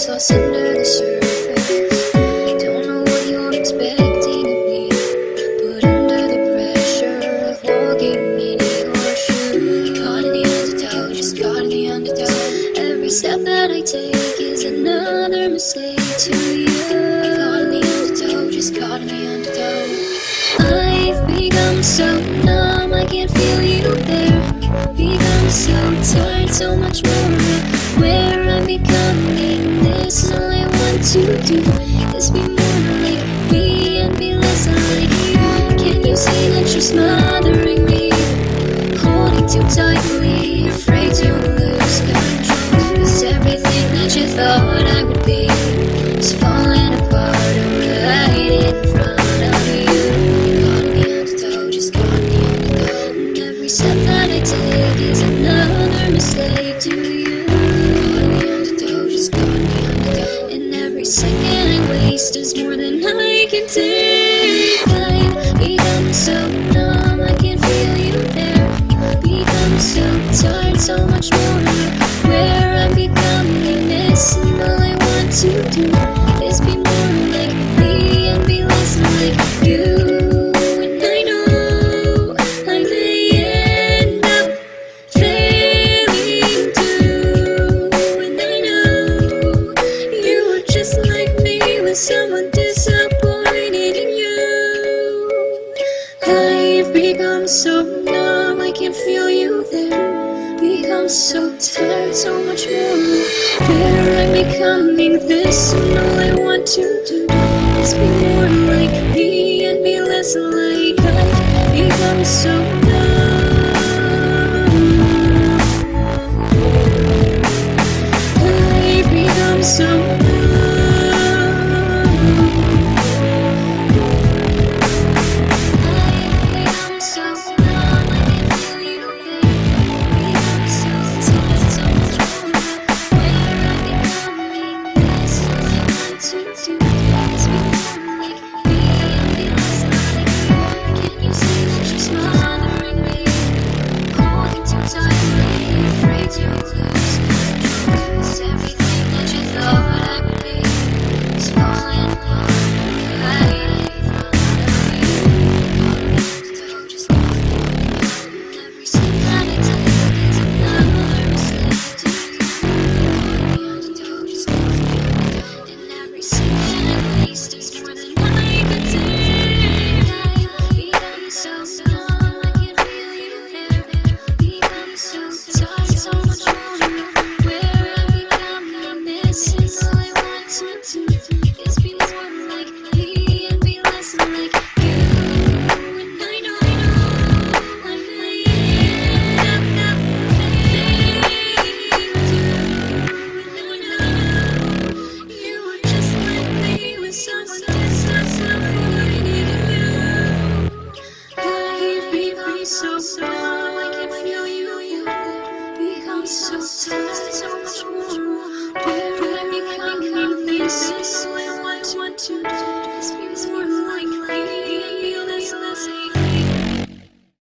Lost under the surface. Don't know what you're expecting of me, but under the pressure of walking in your shoes, caught in the undertow, just caught in the undertow. Every step that I take is another mistake to you. Caught in the undertow, just caught in the undertow. I've become so numb, I can't feel you there. Become so tired, so much more where I'm becoming. This all I want to do is be more like me and be less like you. Can't you see that you're smothering me, holding too tightly, afraid to lose control? 'Cause everything that you thought I would be is falling apart right in front of you. Caught in the undertow, just caught in the undertow. And every step that I take is another mistake to you. Caught in the undertow, just caught in the undertow. And every second I waste is more than I can take. I've become so numb, I can't feel you there. Become so tired, so much more where I'm becoming. This and all I want to do is be more like me and be less like you. And I know I may end up failing too. And I know you were just like me with someone disappointed in you. I've become so numb, I can't feel you there. Become so tired, so much more where I'm becoming. This and all I want to do is be more like me and be less like I've become so numb. I've become so numb. I've become so numb, I can't feel you there. Become so tired, so much more where I'm becoming. This all I want to do is be more like me and be less like you. Can't you see that you're smothering me, holding too tightly, afraid to lose control? 'Cause everything that you thought I would be is falling apart right in front of you. Caught in the undertow, just caught in the undertow. And every step that I take is another mistake to you. Caught in the undertow, just caught in the undertow. And every second I waste is more than I can take. I've become so numb, I can't feel you there. Become so tired, so much more where I'm becoming. This is all I want to do is be more like me and be less like you. And I know I may end up failing too. And I know you were just like me with someone disappointed in you. I've become so numb.